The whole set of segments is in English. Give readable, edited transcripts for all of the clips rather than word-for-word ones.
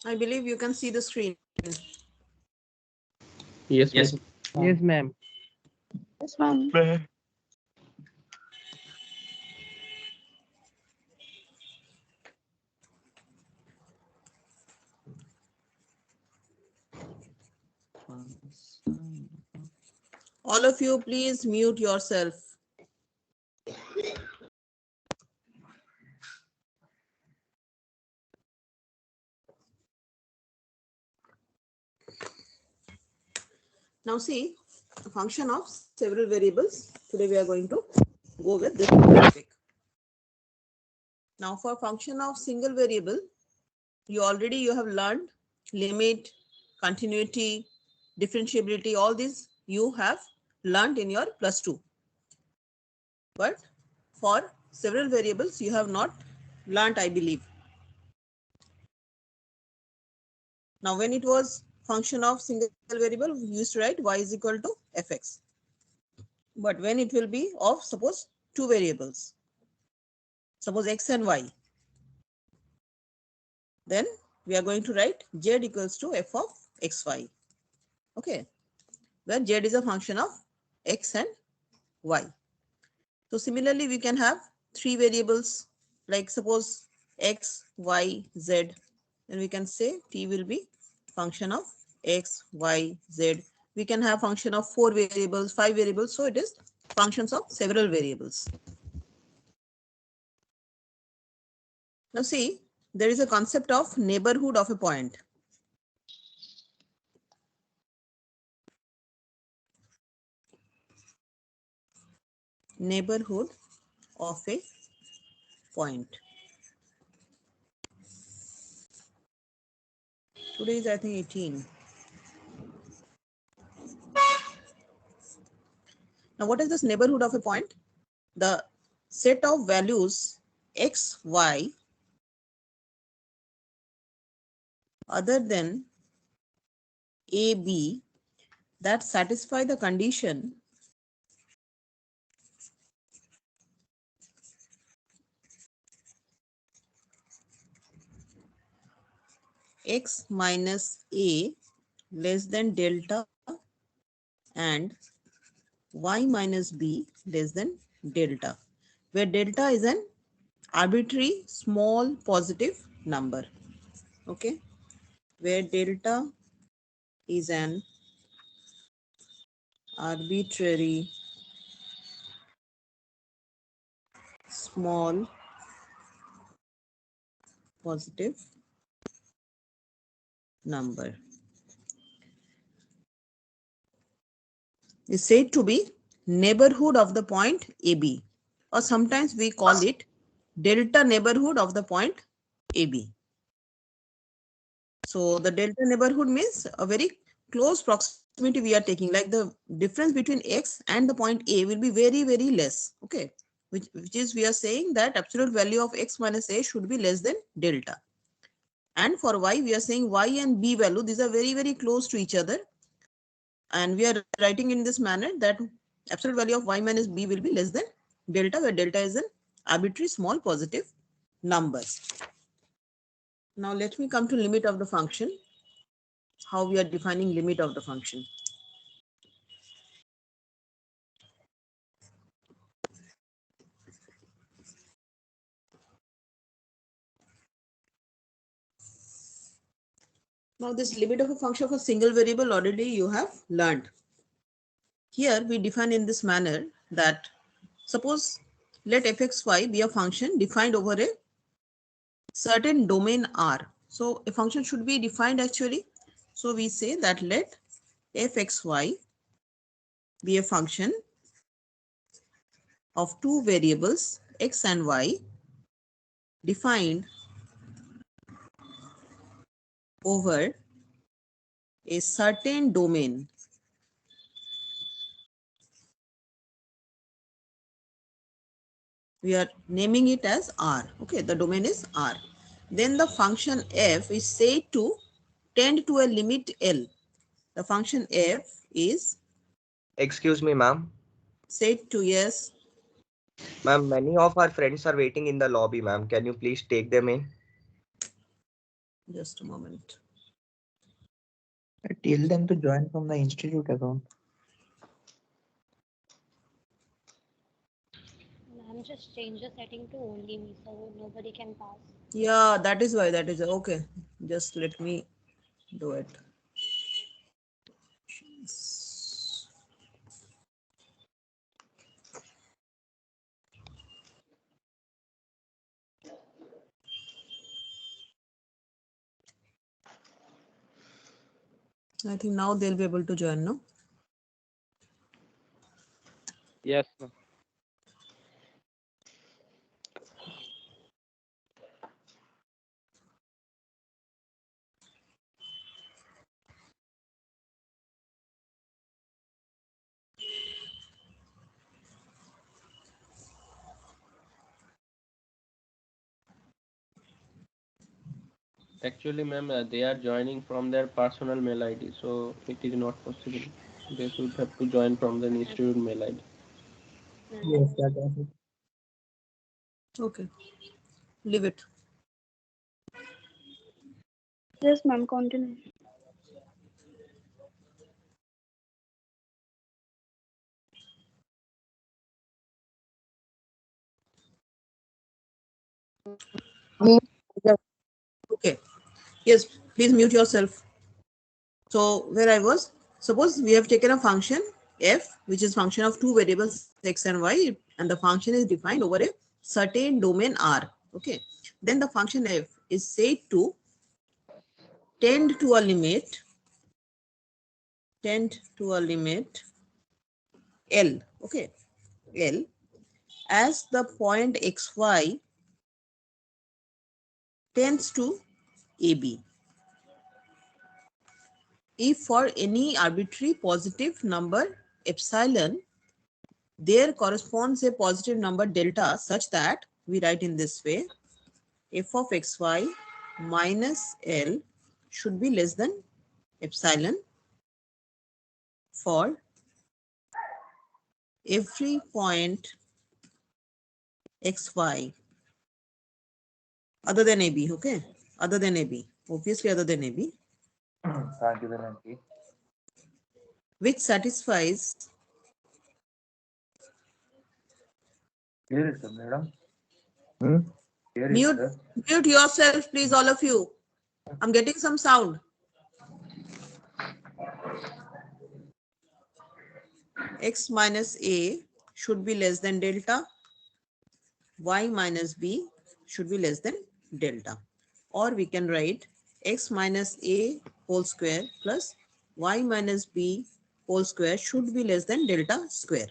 I believe you can see the screen. Yes, Yes. ma'am. Yes, ma'am. Yes, ma'am. All of you, please mute yourself. Now see, a function of several variables. Today we are going to go with this topic. Now for function of single variable, you have learned limit, continuity, differentiability, all these you have learned in your +2. But for several variables, you have not learned, I believe. Now when it was function of single variable, we used to write y is equal to fx. But when it will be of, suppose, two variables, suppose x and y, then we are going to write z equals to f of xy. Okay, where z is a function of x and y. So similarly, we can have three variables, like suppose x, y, z. Then we can say t will be function of x, y, z. We can have function of four variables, five variables. So it is functions of several variables. Now see, there is a concept of neighborhood of a point. Neighborhood of a point. Today is, I think, 18. Now what is this neighborhood of a point? The set of values x, y other than a, b that satisfy the condition x minus a less than delta and y minus b less than delta, where delta is an arbitrary small positive number. Okay, where delta is an arbitrary small positive number is said to be neighborhood of the point AB, or sometimes we call it delta neighborhood of the point AB. So the delta neighborhood means a very close proximity we are taking, like the difference between x and the point A will be very, very less. Okay, which is we are saying that absolute value of x minus a should be less than delta. And for y, we are saying y and b value, these are very, very close to each other. And we are writing in this manner that absolute value of y minus b will be less than delta, where delta is an arbitrary small positive number. Now let me come to limit of the function, how we are defining limit of the function. Now this limit of a function of a single variable already you have learned. Here we define in this manner that suppose let fxy be a function defined over a certain domain R. So a function should be defined actually. So we say that let fxy be a function of two variables x and y defined over a certain domain we are naming it as R. Okay, the domain is R. Then the function f is said to tend to a limit L. The function f is Excuse me, ma'am. said to, yes. Ma'am, many of our friends are waiting in the lobby, ma'am. Can you please take them in? Just a moment. Tell them to join from the institute account. I'm just change the setting to only me, so nobody can pass. Yeah, that is why. That is okay. Just let me do it. I think now they'll be able to join, no? Yes, ma'am. Actually, ma'am, they are joining from their personal mail ID, so it is not possible. They should have to join from the institute mail ID. Yes, that was it. Okay. Leave it. Yes, ma'am. Continue. Okay. Yes, please mute yourself. So where I was, suppose we have taken a function f, which is function of two variables x and y, and the function is defined over a certain domain R. Okay. Then the function f is said to tend to a limit L. Okay. L as the point xy tends to AB. If for any arbitrary positive number epsilon, there corresponds a positive number delta such that we write in this way, f of xy minus L should be less than epsilon for every point xy other than AB, okay? Other than AB, obviously other than AB, which satisfies Hmm? mute yourself, please, all of you. I'm getting some sound. X minus A should be less than delta. Y minus B should be less than delta. Or we can write x minus A whole square plus y minus B whole square should be less than delta square.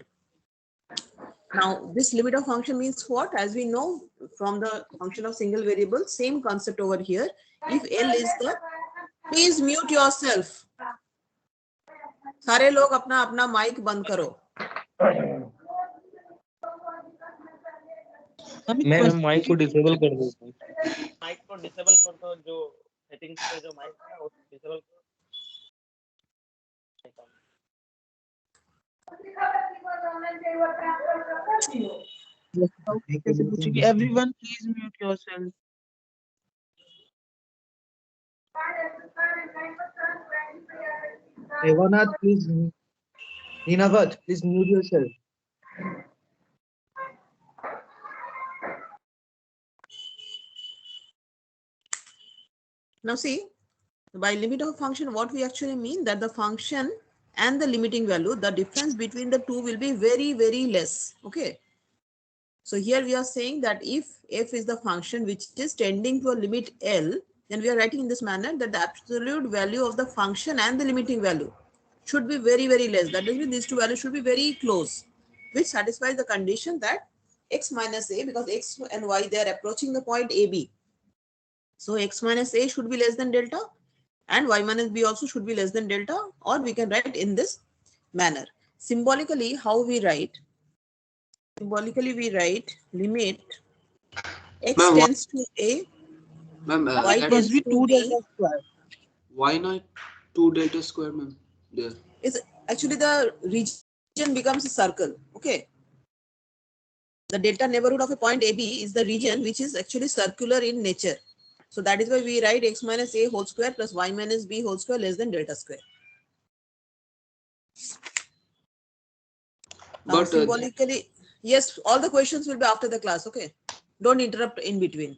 Now, this limit of function means what? As we know from the function of single variable, same concept over here. If L is the, please mute yourself. सारे लोग अपना अपना mic बंद करो. मैं mic को disable कर देता हूँ. माइक को डिसेबल कर दो, जो सेटिंग्स पे जो माइक है वो डिसेबल कर. Everyone, please mute yourself. Devanath, please. Ninavat, please mute yourself. Now see, by limit of function, what we actually mean that the function and the limiting value, the difference between the two will be very, very less. Okay. So here we are saying that if f is the function which is tending to a limit L, then we are writing in this manner that the absolute value of the function and the limiting value should be very, very less. That means these two values should be very close, which satisfies the condition that x minus a, because x and y, they are approaching the point AB. So x minus a should be less than delta and y minus b also should be less than delta, or we can write in this manner. Symbolically, how we write? Symbolically, we write limit x tends to a, Ma'am, y that tends is to 2 b. delta square. Why not 2 delta square, ma'am? There. Is actually the region becomes a circle. Okay. The delta neighborhood of a point AB is the region which is actually circular in nature. So that is why we write x minus a whole square plus y minus b whole square less than delta square. Now But symbolically, yes, all the questions will be after the class. Okay, don't interrupt in between.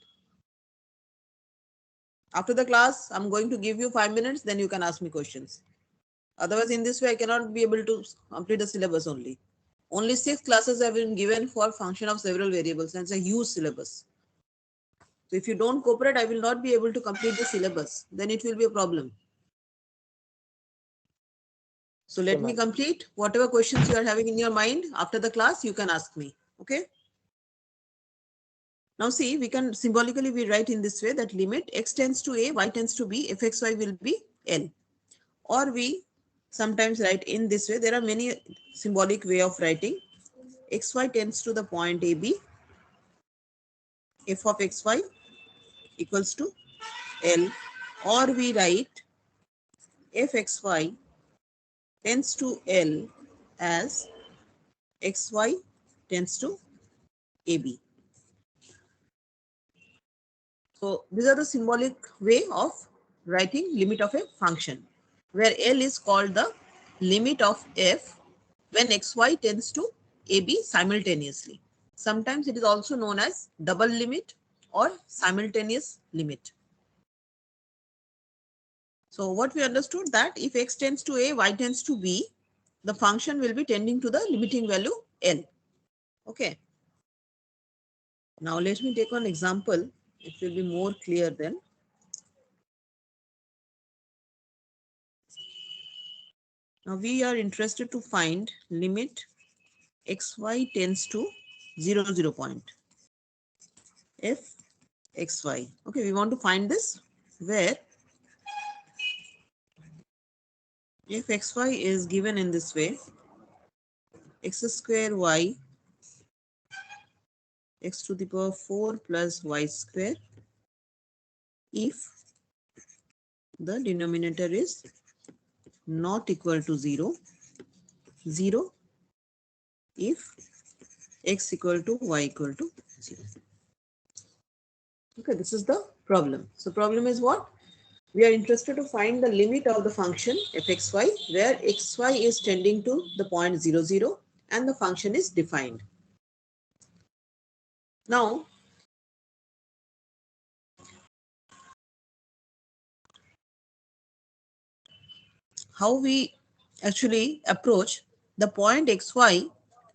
After the class, I'm going to give you 5 minutes, then you can ask me questions. Otherwise, in this way, I cannot be able to complete the syllabus only. Only 6 classes have been given for function of several variables, and it's a huge syllabus. So if you don't cooperate, I will not be able to complete the syllabus. Then it will be a problem. So let me complete whatever questions you are having in your mind after the class, you can ask me. Okay. Now see, we can symbolically we write in this way that limit x tends to a, y tends to b, fxy will be L. Or we sometimes write in this way. There are many symbolic way of writing. Xy tends to the point AB, f of xy equals to L. Or we write fxy tends to L as xy tends to AB. So these are the symbolic way of writing limit of a function, where L is called the limit of f when xy tends to AB simultaneously. Sometimes it is also known as double limit or simultaneous limit. So what we understood that if x tends to A, y tends to B, the function will be tending to the limiting value L. Okay. Now let me take one example. It will be more clear then. Now we are interested to find limit xy tends to 0 point f xy. Okay, we want to find this where if xy is given in this way, x square y x to the power 4 plus y square, if the denominator is not equal to 0, 0 if x equal to y equal to 0. Okay, this is the problem. So problem is what? We are interested to find the limit of the function fxy where xy is tending to the point 0, 0 and the function is defined. Now, how we actually approach the point xy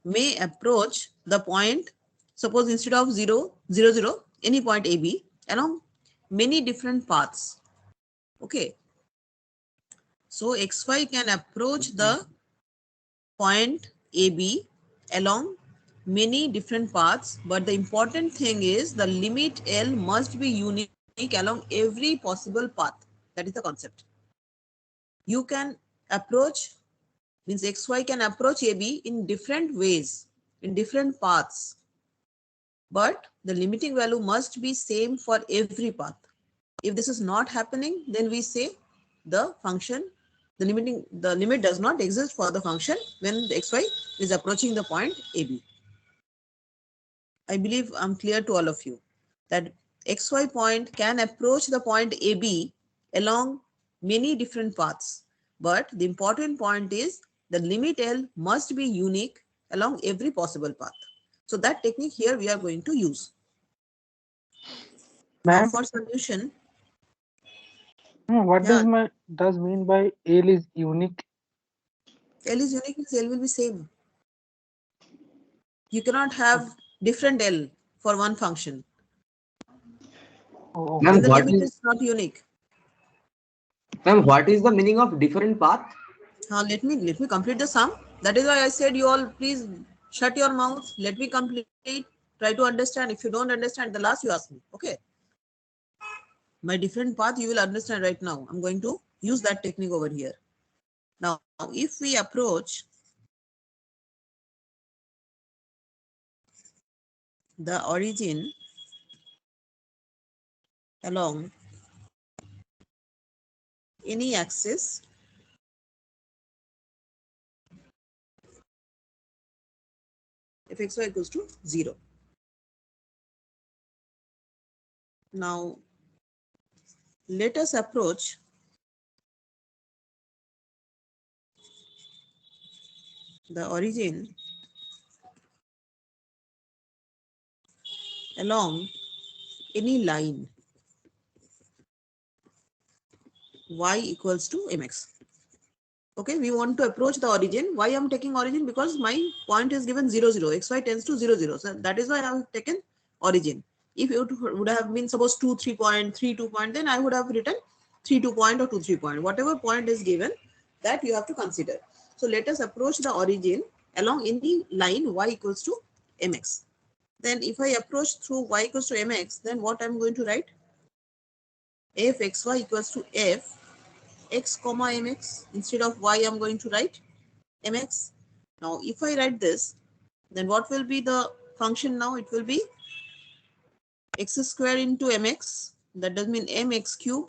may approach the point, suppose instead of 0, 0, 0, any point AB along many different paths. Okay. So xy can approach the point AB along many different paths, but the important thing is the limit L must be unique along every possible path. That is the concept. You can approach, means xy can approach AB in different ways, in different paths, but the limiting value must be same for every path. If this is not happening, then we say the function, the limit does not exist for the function when the xy is approaching the point AB. I believe I'm clear to all of you that xy point can approach the point AB along many different paths. But the important point is the limit L must be unique along every possible path. So that technique here we are going to use. Now Ma'am, for solution, what yeah, does mean by L is unique? L is unique means L will be same. You cannot have different L for one function. Oh, Ma'am, Then the okay. limit is not unique. what is the meaning of different path? Let me complete the sum. That is why I said you all please shut your mouths. Let me complete. Try to understand. If you don't understand, the last you ask me. Okay. My different path you will understand right now. I'm going to use that technique over here. Now, if we approach the origin along any axis, fxy equals to 0. Now, let us approach the origin along any line y equals to mx. Okay, we want to approach the origin. Why I'm taking origin? Because my point is given 0, 0. xy tends to 0, 0. So that is why I have taken origin. If it would have been suppose 2, 3 point, 3, 2 point, then I would have written 3, 2 point or 2, 3 point. Whatever point is given, that you have to consider. So let us approach the origin along any line y equals to mx. Then if I approach through y equals to mx, then what I'm going to write? F xy equals to f x comma mx. Instead of y, I'm going to write mx. Now, if I write this, then what will be the function now? It will be x square into mx. That does mean mx cube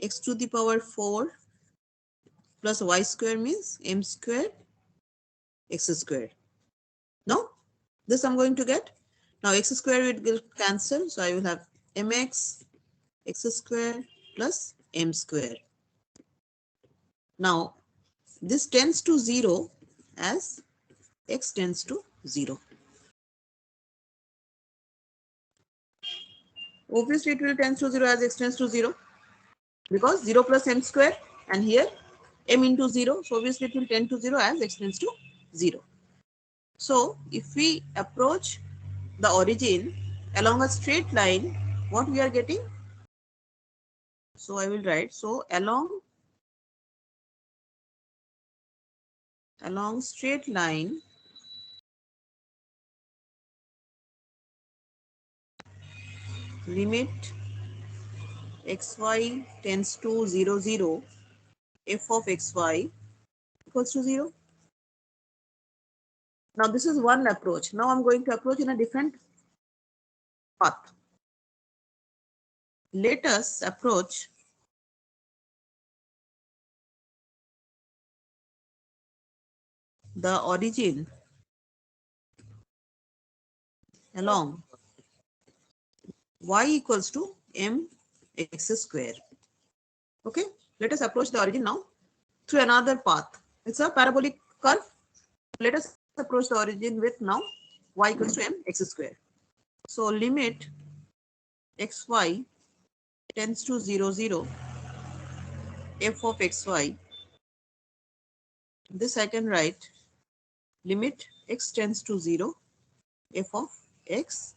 x to the power 4 plus y square means m square x square. No? This I'm going to get. Now, x square it will cancel. So, I will have mx x square plus m square. Now, this tends to 0 as x tends to 0. Obviously, it will tend to 0 as x tends to 0 because 0 plus m square and here m into 0. So, obviously, it will tend to 0 as x tends to 0. So, if we approach the origin along a straight line, what we are getting? So, I will write. So, along straight line, limit xy tends to 0, 0, f of xy equals to 0. Now, this is one approach. Now, I'm going to approach in a different path. Let us approach the origin along y equals to mx square. Okay, let us approach the origin now through another path. It's a parabolic curve. Let us approach the origin with now y equals to mx square. So limit xy tends to 0, 0, f of xy. This I can write limit x tends to 0, f of x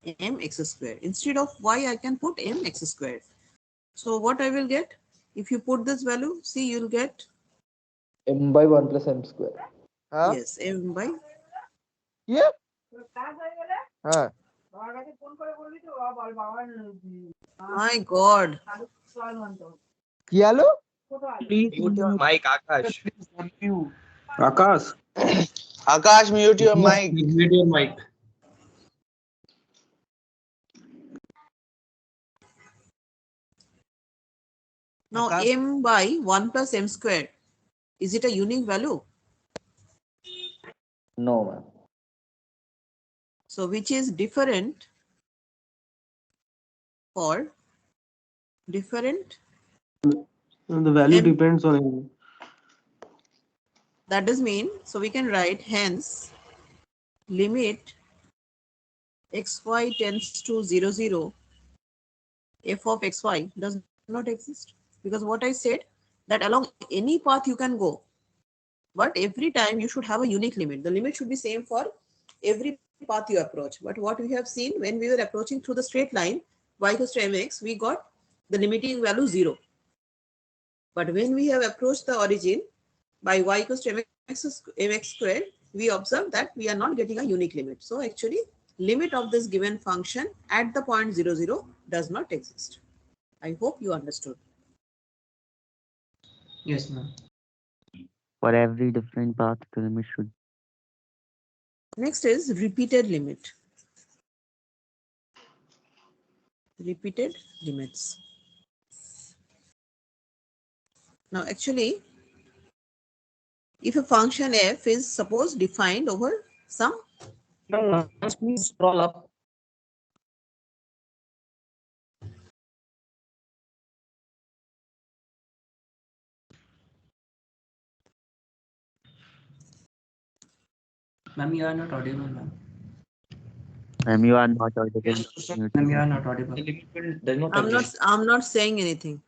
mx square. Instead of y, I can put mx square. So what I will get? If you put this value, see, you'll get m by 1 plus m square. Huh? yes, m by Yeah. Huh. my God. Yellow? Please Mute your mic, Akash. Akash, Akash, mute your mic. mute your mic. Now Akash? m by 1 plus m square. Is it a unique value? No, ma'am. So which is different for different The value M. depends on him. That does mean, so we can write hence limit xy tends to 0, 0, f of xy does not exist. Because what I said, that along any path you can go, but every time you should have a unique limit. The limit should be same for every path you approach. But what we have seen when we were approaching through the straight line y equals to mx, we got the limiting value 0. But when we have approached the origin by y equals to mx square, we observe that we are not getting a unique limit. So actually, limit of this given function at the point 0, 0 does not exist. I hope you understood. Yes, ma'am. For every different path, the limit should. Next is repeated limit. Repeated limits. Now actually, if a function f is suppose defined over some No, please scroll up. Ma'am, you are not audible, ma'am. Ma'am, you are not audible. Mute Ma'am, you are yourself. not audible. The limit does not exist. I'm not saying anything.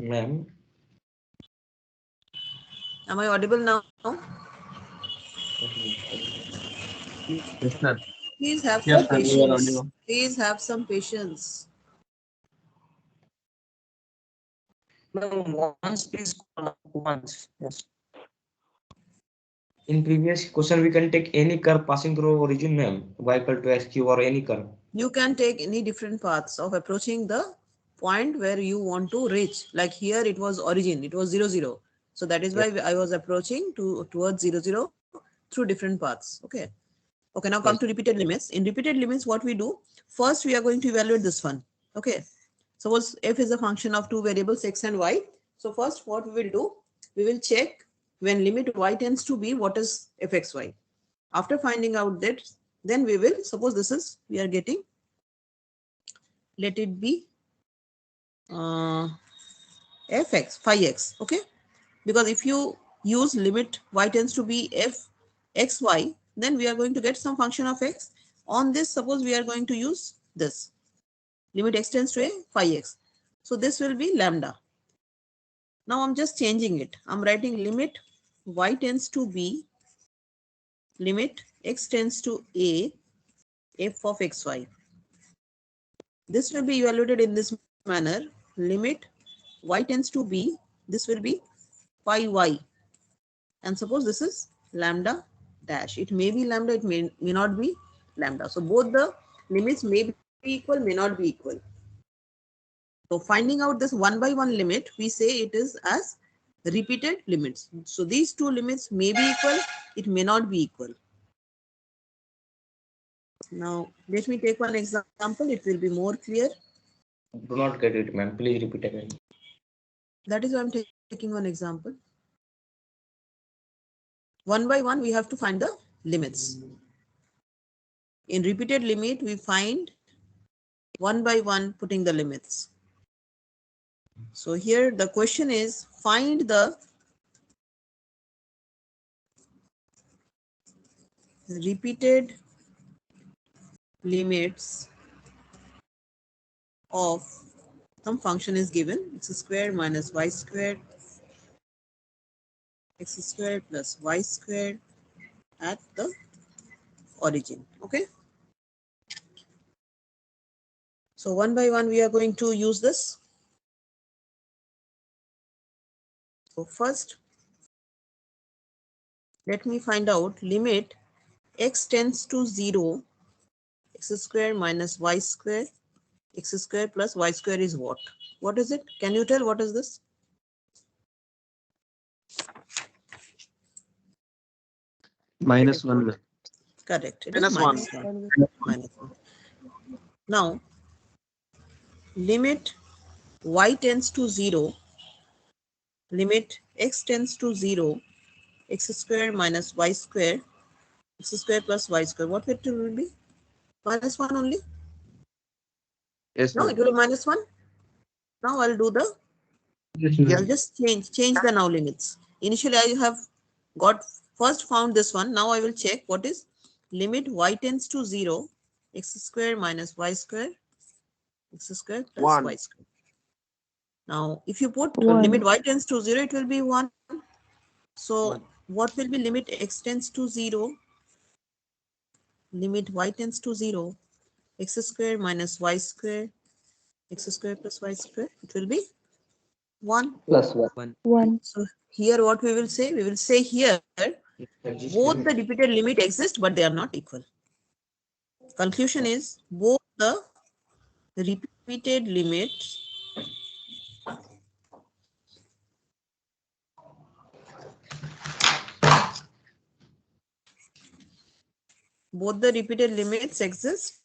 Ma'am, Am I audible now? Yes, sir. Please have Yes, some ma'am, you are patience. audible. Please have some patience. ma'am, once please call up once. Yes. In previous question, we can take any curve passing through origin, ma'am. Y equal to SQ or any curve. You can take any different paths of approaching the point where you want to reach. Like here, it was origin, it was 0, 0. So that is why I was approaching towards 0, 0 through different paths. Okay. Okay, now come Yes. to repeated limits. In repeated limits, what we do, first we are going to evaluate this one. Okay. Suppose f is a function of two variables x and y. So first what we will do, we will check when limit y tends to b, what is fxy. After finding out that, then we will, suppose this is, we are getting, let it be fx, phi x. Okay. Because if you use limit y tends to be f xy, then we are going to get some function of x. On this, suppose we are going to use this limit x tends to a phi x. So this will be lambda. Now I'm just changing it. I'm writing limit y tends to b, limit x tends to a, f of xy. This will be evaluated in this manner. Limit y tends to b, this will be phi y. And suppose this is lambda dash. It may be lambda, it may not be lambda. So both the limits may be equal, may not be equal. So finding out this one by one limit, we say it is as repeated limits. So these two limits may be equal, it may not be equal. Now let me take one example, it will be more clear. Do not get it, ma'am. Please repeat again. That is why I'm taking one example. One by one, we have to find the limits. In repeated limit, we find one by one putting the limits. So here the question is, find the repeated limits of some function is given, x squared minus y squared, x squared plus y squared at the origin. Okay. So one by one, we are going to use this. So first, let me find out limit x tends to 0, x squared minus y squared, x squared plus y squared is what? What is it? Can you tell what is this? -1. Correct. It is minus 1. Minus 1. Now, limit y tends to 0, limit x tends to 0, x squared minus y squared, x squared plus y squared. What it will be? Minus 1 only? Yes, No, it will be minus 1. Now I'll do the, I'll just change the now limits. Initially I have got first found this one. Now I will check what is limit y tends to 0, x squared minus y squared, x squared plus y squared. Now if you put limit y tends to 0, it will be 1. So what will be limit x tends to 0? Limit y tends to 0, x squared minus y squared, x squared plus y squared. It will be 1. Plus 1. 1. So here what we will say? We will say here both the repeated limit exist, but they are not equal. Conclusion is both the repeated limits exist,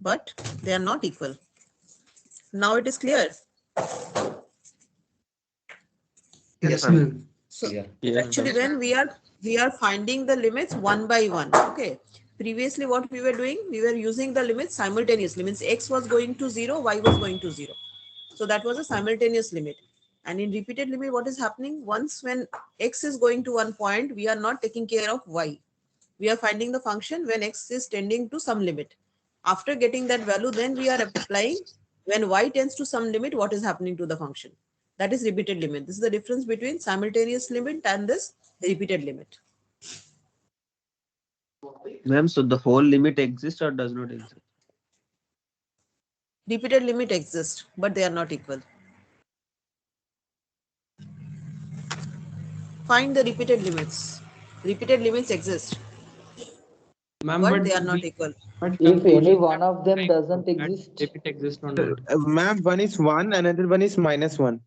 but they are not equal. Now it is clear. Yes, ma'am. So Yes, actually ma'am. when we are finding the limits one by one. Okay. Previously what we were doing, we were using the limits simultaneously. Means x was going to 0, y was going to 0. So that was a simultaneous limit. And in repeated limit, what is happening? Once when x is going to one point, we are not taking care of y. We are finding the function when x is tending to some limit. After getting that value, then we are applying when y tends to some limit, what is happening to the function. That is repeated limit. This is the difference between simultaneous limit and this repeated limit. Ma'am, so the whole limit exists or does not exist? Repeated limit exists, but they are not equal. Find the repeated limits. Repeated limits exist, Ma'am, but but they are not we equal. but If any conclusion one of them like doesn't that exist, if it exists or not. Ma'am, one is 1, another one is -1.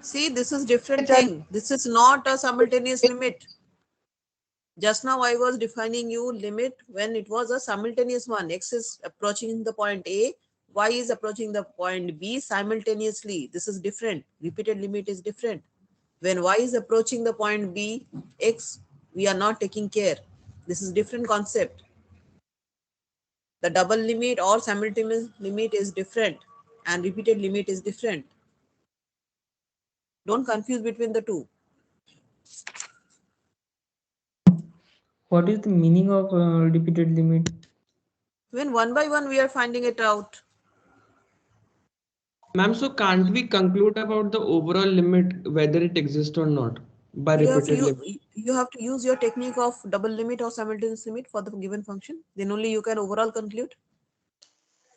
See, this is different thing. This is not a simultaneous limit. Just now I was defining you limit when it was a simultaneous one. X is approaching the point A, Y is approaching the point B simultaneously. This is different. Repeated limit is different. When Y is approaching the point B, X, we are not taking care. This is different concept. The double limit or simultaneous limit is different and repeated limit is different. Don't confuse between the two. What is the meaning of repeated limit? When one by one we are finding it out. Ma'am, so can't we conclude about the overall limit whether it exists or not by repeated limit? You have to use your technique of double limit or simultaneous limit for the given function. Then only you can overall conclude.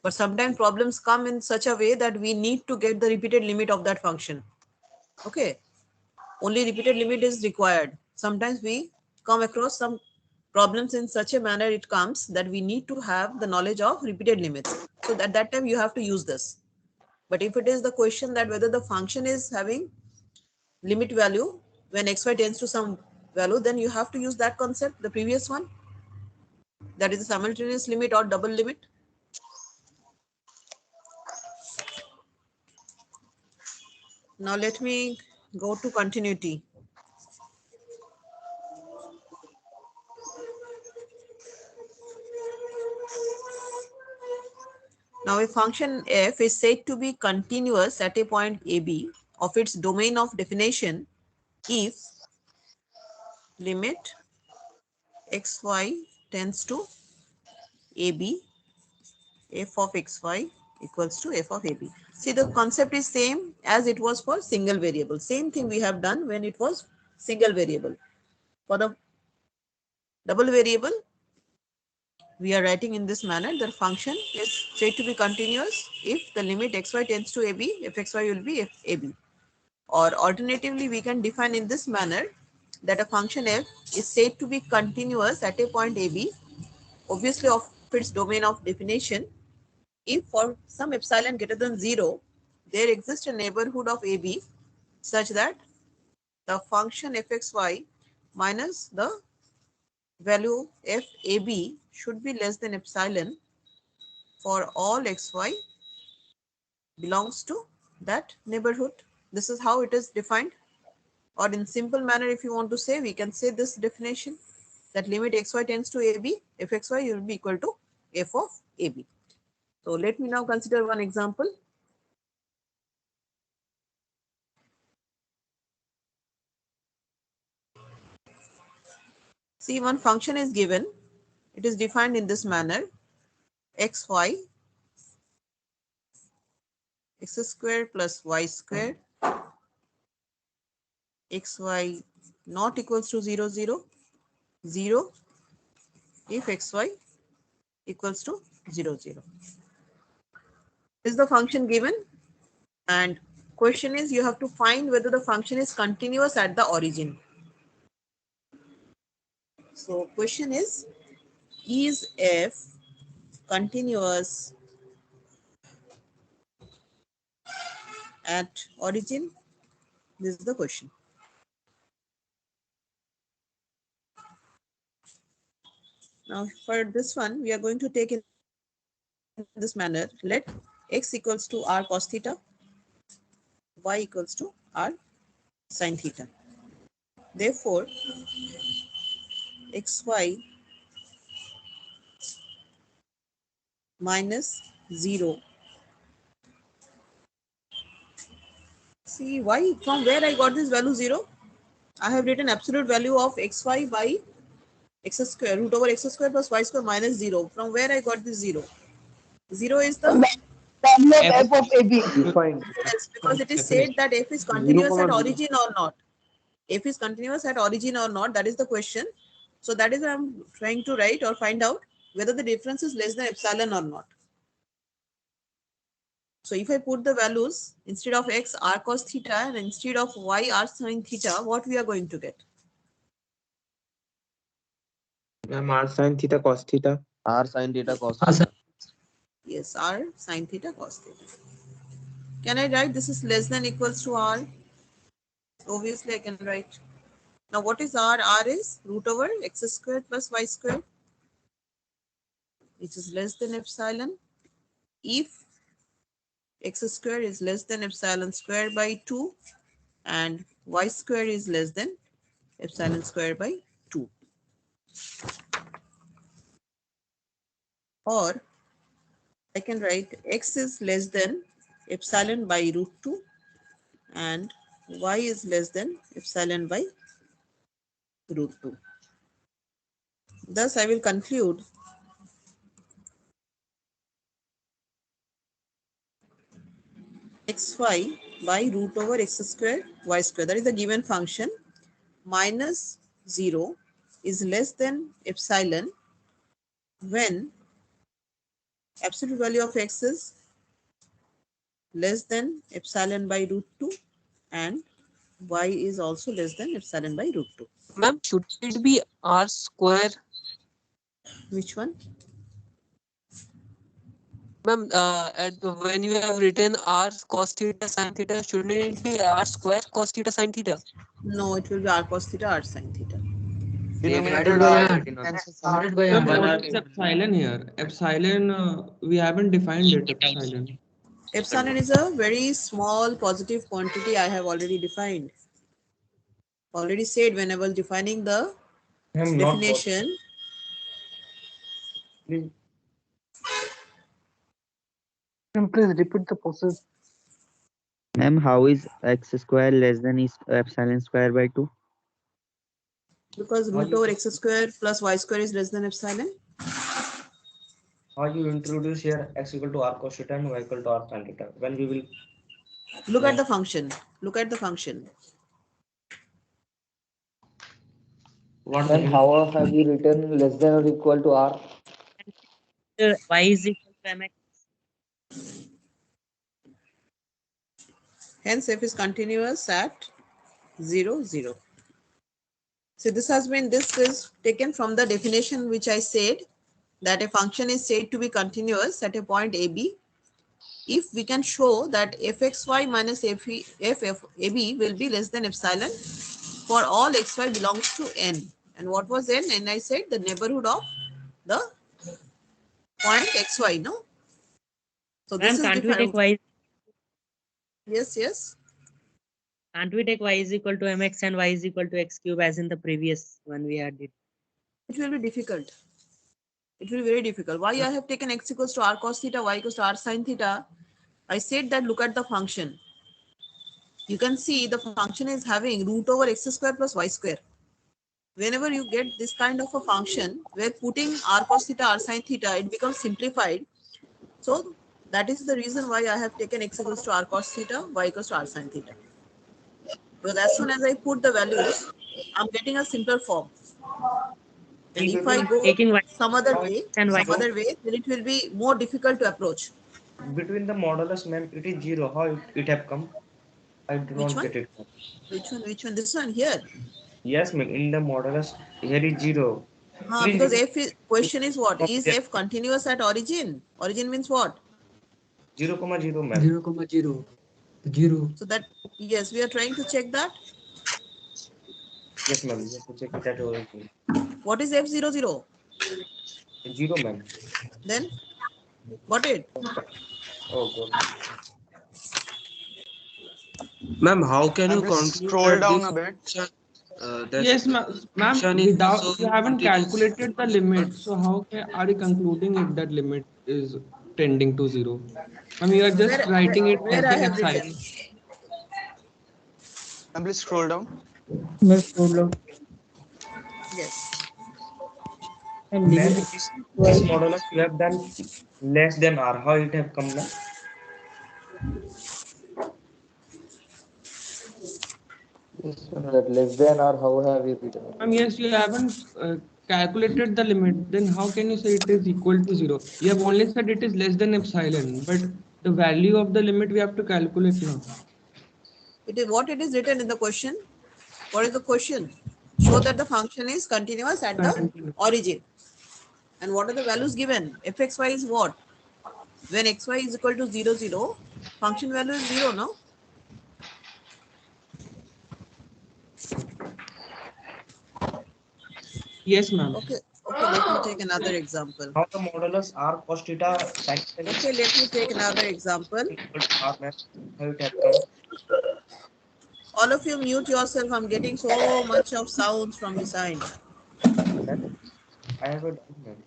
But sometimes problems come in such a way that we need to get the repeated limit of that function. Okay. Only repeated limit is required. Sometimes we come across some problems in such a manner it comes that we need to have the knowledge of repeated limits. So at that time you have to use this. But if it is the question that whether the function is having limit value when xy tends to some value, then you have to use that concept, the previous one, that is the simultaneous limit or double limit. Now let me go to continuity. Now a function f is said to be continuous at a point AB of its domain of definition if limit xy tends to AB, f of xy equals to f of AB. See, the concept is same as it was for single variable. Same thing we have done when it was single variable. For the double variable, we are writing in this manner, the function is said to be continuous if the limit xy tends to AB, if xy will be AB. Or alternatively, we can define in this manner that a function f is said to be continuous at a point AB, obviously of its domain of definition, if for some epsilon greater than 0, there exists a neighborhood of AB such that the function fxy minus the value fab should be less than epsilon for all xy belongs to that neighborhood. This is how it is defined. Or in simple manner, if you want to say, we can say this definition that limit xy tends to AB, fxy will be equal to f of AB. So let me now consider one example. See, one function is given. It is defined in this manner. Xy, x square plus y square, xy not equals to 0, 0, 0 if xy equals to 0, 0. Is the function given? And question is, you have to find whether the function is continuous at the origin. So question is f continuous at origin? This is the question. Now for this one, we are going to take in this manner. Let x equals to r cos theta, y equals to r sin theta. Therefore, xy minus 0 See why? From where I got this value 0? I have written absolute value of xy by x square, root over x square plus y square minus 0. From where I got this 0? 0 is the Value of F f of AB. Defined. yes, because it is definition. said that f is 0, continuous at 0. origin or not. F is continuous at origin or not, that is the question. So that is what I'm trying to write or find out whether the difference is less than epsilon or not. So if I put the values instead of x r cos theta and instead of y r sin theta, what we are going to get? Ma'am, r sin theta cos theta. R sin theta cos Ah, sir. theta. Yes, r sin theta cos theta. Can I write this is less than equals to r? Obviously I can write. Now what is r? R is root over x squared plus y squared, which is less than epsilon. If x square is less than epsilon square by 2 and y square is less than epsilon square by 2. Or I can write x is less than epsilon by root 2 and y is less than epsilon by root 2. Thus I will conclude xy by root over x square y square, that is the given function, minus 0 is less than epsilon when absolute value of x is less than epsilon by root 2 and y is also less than epsilon by root 2. Ma'am, should it be r square? Which one? Ma'am, when you have written r cos theta sin theta, shouldn't it be r square cos theta sin theta? No, it will be r cos theta, r sin theta. Denominated R. Divided by Ma'am, r. what is epsilon here? Epsilon, we haven't defined it, epsilon. Epsilon is a very small positive quantity I have already defined. Already said when I was defining the definition. Please repeat the process. Ma'am, how is x square less than epsilon square by 2? Because root over x square plus y square is less than epsilon. How you introduce here x equal to r cos theta and y equal to r sin theta. When we will Look at the function. Look at the function. then how have you written less than or equal to r? Y is equal to mx. Hence f is continuous at 0, 0. So this is taken from the definition which I said that a function is said to be continuous at a point AB if we can show that fxy minus ffab will be less than epsilon for all xy belongs to n. And what was n? N I said the neighborhood of the point xy, no? So this Ma'am, is can't we take y? Yes, yes. Can't we take y is equal to mx and y is equal to x cube as in the previous one we had it? It will be difficult. It will be very difficult. Why I have taken x equals to r cos theta, y equals to r sin theta? I said that look at the function. You can see the function is having root over x square plus y square. Whenever you get this kind of a function where putting r cos theta, r sin theta, it becomes simplified. So that is the reason why I have taken x equals to r cos theta, y equals to r sin theta. Because as soon as I put the values, I'm getting a simpler form. And if I go some other way, then it will be more difficult to approach. Between the modulus, ma'am, it is 0. How it have come? I do Which not one? get it. Which one? Which one? This one here. Yes, ma'am. In the modulus, here is 0. Because f is, question is what? Is f continuous at origin? Origin means what? 0, 0, ma'am. 0, 0. 0. So that, yes, we are trying to check that. Yes, ma'am. You have to check it at origin. What is f00? 0, ma'am. Then got it? Oh, God. Ma'am, how can you Just conclude scroll that down this a bit. that Yes, ma'am. function is Without also you haven't continuous? calculated the limit, so how are you concluding if that limit is tending to 0? I mean, you are just writing it as Where I an have written? epsilon. Ma'am, please scroll down. Ma'am, scroll down. Yes. And Ma'am, limit this modulus you have done less than R. How it have come now? Yes, ma'am, that less than or how have you written it? Yes, you haven't calculated the limit. Then how can you say it is equal to 0? You have only said it is less than epsilon, but the value of the limit we have to calculate now. It is what it is written in the question. What is the question? Show that the function is continuous at the origin. And what are the values given? fxy is what? When xy is equal to 0, 0, function value is 0, no? Yes, ma'am. Okay, let me take another example. How the modulus R cos theta sin theta Okay, let me take another example. equal to R, ma'am. How it have come? All of you mute yourself. I'm getting so much of sounds from the side. I have a doubt, ma'am.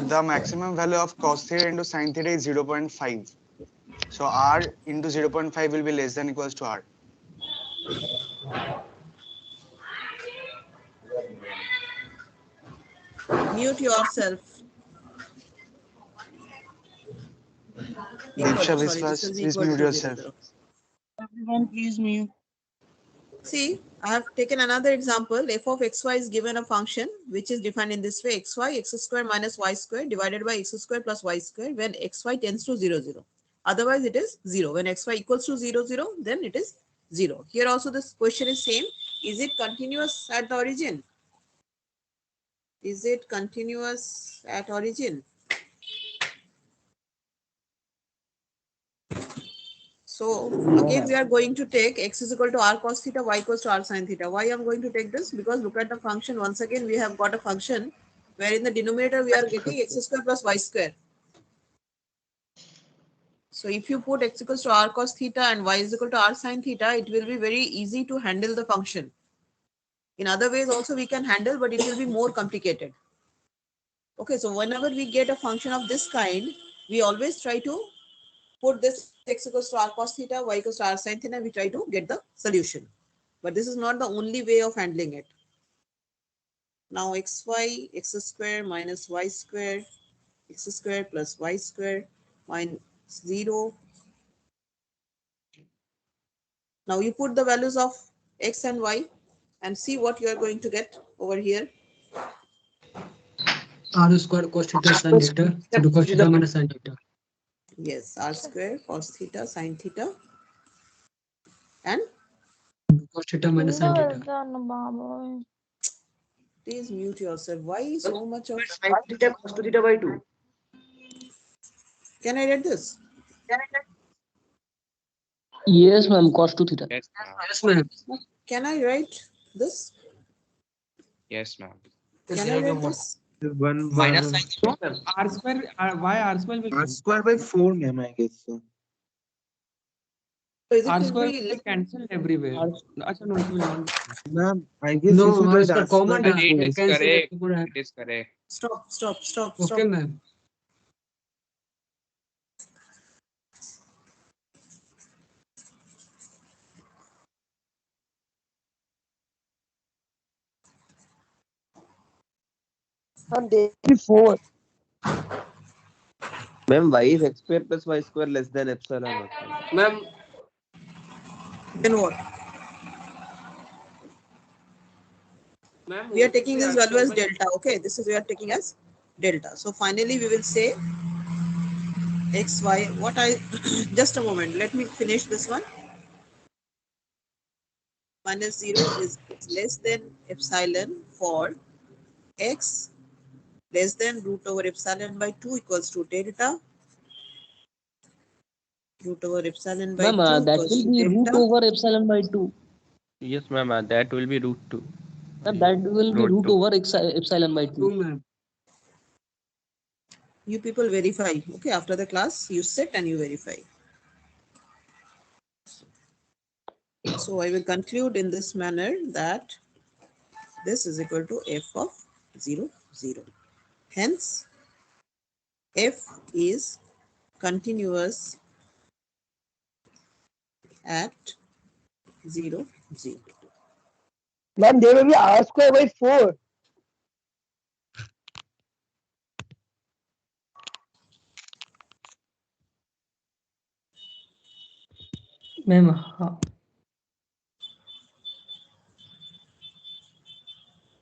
The maximum value of cos theta into sin theta is 0.5. So R into 0.5 will be less than equals to R. Mute yourself. Diksha, Sorry, this is please equal mute to yourself. 0, 0. Everyone, please mute. See, I have taken another example. F of xy is given a function which is defined in this way: xy x square minus y square divided by x square plus y square when xy tends to 0, 0. Otherwise, it is 0. When xy equals to 0, 0, then it is 0. Here also this question is same. Is it continuous at the origin? Is it continuous at origin? So again, we are going to take x is equal to r cos theta, y equals to r sin theta. Why I'm going to take this? Because look at the function. Once again, we have got a function where in the denominator we are getting x square plus y square. So if you put x equals to r cos theta and y is equal to r sin theta, it will be very easy to handle the function. In other ways also we can handle, but it will be more complicated. Okay, so whenever we get a function of this kind, we always try to put this x equals to r cos theta, y equals to r sin theta, we try to get the solution. But this is not the only way of handling it. Now xy, x square minus y square, x square plus y square minus 0. Now you put the values of x and y and see what you are going to get over here. R square cos theta sin theta. So cos theta minus sin theta. Yes, r square cos theta sin theta and Cos theta minus sin theta. please mute yourself. Why so much of Sin theta cos theta by 2. Can I read this? Yes, ma'am. Cos 2 theta. Yes, ma'am. Yes, ma'am. Can I write this? Yes, ma'am. Can I write this? Minus sign. R square, why R square will R square by 4, ma'am, I guess so. So is it R will square be will like cancel everywhere. Achha, no, it will not. Ma'am, I guess No, you should R write square R square common. by It 4. is Cancel correct. it. It is correct. stop. Okay, ma'am. Ma'am, why is x square plus y square less than epsilon naught? Ma'am, then what? We are taking this value as delta. Okay, this is we are taking as delta. So finally we will say x, y. What I just a moment. Let me finish this one. Minus 0 is less than epsilon for x less than root over epsilon by 2 equals to delta. Root over epsilon by 2 that equals will to be root delta. over epsilon by 2. Yes, ma'am. That will be root 2. That will be root over epsilon by 2. Ma'am. You people verify. Okay, after the class, you sit and you verify. So I will conclude in this manner that this is equal to f of 0, 0. Hence, f is continuous at 0, 0. Ma'am, there will be r square by 4. Ma'am,